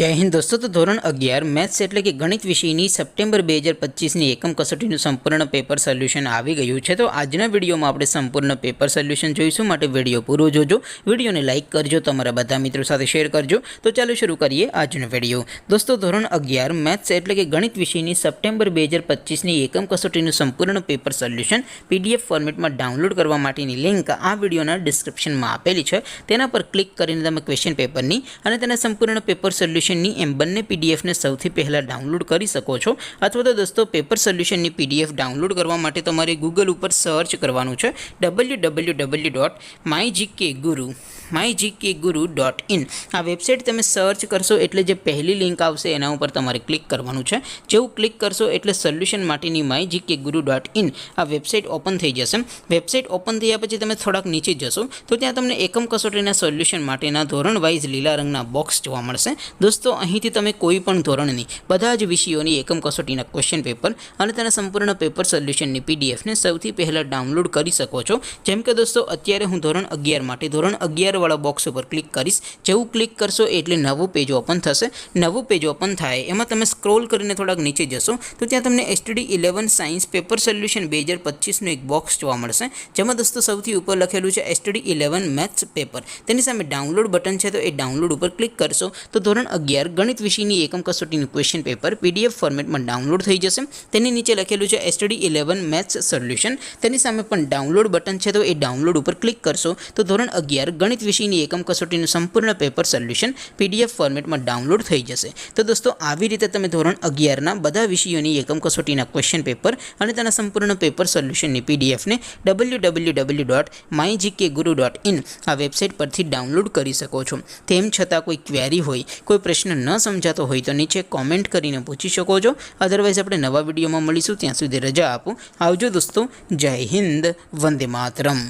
જય હિન્દ દોસ્તો। તો ધોરણ 11 મેથ્સ એટલે કે ગણિત વિષયની સપ્ટેમ્બર 2025ની એકમ કસોટીનું સંપૂર્ણ પેપર સોલ્યુશન આવી ગયું છે। તો આજના વિડીયોમાં આપણે સંપૂર્ણ પેપર સોલ્યુશન જોઈશું, માટે વિડીયો પૂરો જોજો, વિડીયોને લાઇક કરજો, તમારા બધા મિત્રો સાથે શેર કરજો। તો ચાલો શરૂ કરીએ આજનો વિડીયો। દોસ્તો ધોરણ 11 મેથ્સ એટલે કે ગણિત વિષયની સપ્ટેમ્બર 2025ની એકમ કસોટીનું સંપૂર્ણ પેપર સોલ્યુશન PDF ફોર્મેટમાં ડાઉનલોડ કરવા માટેની લિંક આ વિડીયોના ડિસ્ક્રિપ્શનમાં આપેલી છે। તેના પર ક્લિક કરીને તમે ક્વેશ્ચન પેપરની અને તેના સંપૂર્ણ પેપર સોલ્યુશનની એમ બંને PDF ને સૌથી પહેલાં ડાઉનલોડ કરી શકો છો। અથવા તો દોસ્તો પેપર સોલ્યુશનની PDF ડાઉનલોડ કરવા માટે તમારે ગૂગલ ઉપર સર્ચ કરવાનું છે www.mygkguru.in। આ વેબસાઇટ તમે સર્ચ કરશો એટલે જે પહેલી લિંક આવશે એના ઉપર તમારે ક્લિક કરવાનું છે। જેવું ક્લિક કરશો એટલે સોલ્યુશન માટેની mygkguru.in આ વેબસાઇટ ઓપન થઈ જશે। વેબસાઇટ ઓપન થયા પછી તમે થોડાક નીચે જશો તો ત્યાં તમને એકમ કસોટીના સોલ્યુશન માટેના ધોરણ વાઇઝ લીલા રંગના બોક્સ જોવા મળશે। દોસ્તો અહીંથી તમે કોઈ પણ ધોરણની બધા જ વિષયોની એકમ કસોટીના ક્વેશ્ચન પેપર અને તેના સંપૂર્ણ પેપર સોલ્યુશનની PDF ને સૌથી પહેલાં ડાઉનલોડ કરી શકો છો। જેમ કે દોસ્તો અત્યારે હું ધોરણ 11 માટે ધોરણ 11 વાળા બોક્સ ઉપર ક્લિક કરીશ। જેવું ક્લિક કરશો એટલે નવું પેજ ઓપન થશે। નવું પેજ ઓપન થાય એમાં તમે સ્ક્રોલ કરીને થોડાક નીચે જશો તો ત્યાં તમને STD11 સાયન્સ પેપર સોલ્યુશન 2025નું એક બોક્સ જોવા મળશે, જેમાં દોસ્તો સૌથી ઉપર લખેલું છે STD11 મેથ્સ પેપર। તેની સામે ડાઉનલોડ બટન છે, તો એ ડાઉનલોડ ઉપર ક્લિક કરશો તો ધોરણ 11 ગણિત વિષયની એકમ કસોટીનું ક્વેશ્ચન પેપર PDF ફોર્મેટમાં ડાઉનલોડ થઈ જશે। તેની નીચે લખેલું છે STD11 મેથ્સ સોલ્યુશન, તેની સામે પણ ડાઉનલોડ બટન છે, તો એ ડાઉનલોડ ઉપર ક્લિક કરશો તો ધોરણ 11 ગણિત વિષયની એકમ કસોટીનું સંપૂર્ણ પેપર સોલ્યુશન PDF ફોર્મેટમાં ડાઉનલોડ થઈ જશે। તો દોસ્તો આવી રીતે તમે ધોરણ 11ના બધા વિષયોની એકમ કસોટીના ક્વેશ્ચન પેપર અને તેના સંપૂર્ણ પેપર સોલ્યુશનની PDF ને www.mygkguru.in આ વેબસાઇટ પરથી ડાઉનલોડ કરી શકો છો। તેમ છતાં કોઈ ક્વેરી હોય, કોઈ પ્રશ્ન ન સમજાતો હોય તો નીચે કોમેન્ટ કરીને પૂછી શકો છો। અધરવાઇઝ આપણે નવા વિડીયોમાં મળીશું, ત્યાં સુધી રજા આપો। આવજો દોસ્તો, જય હિન્દ, વંદે માતરમ।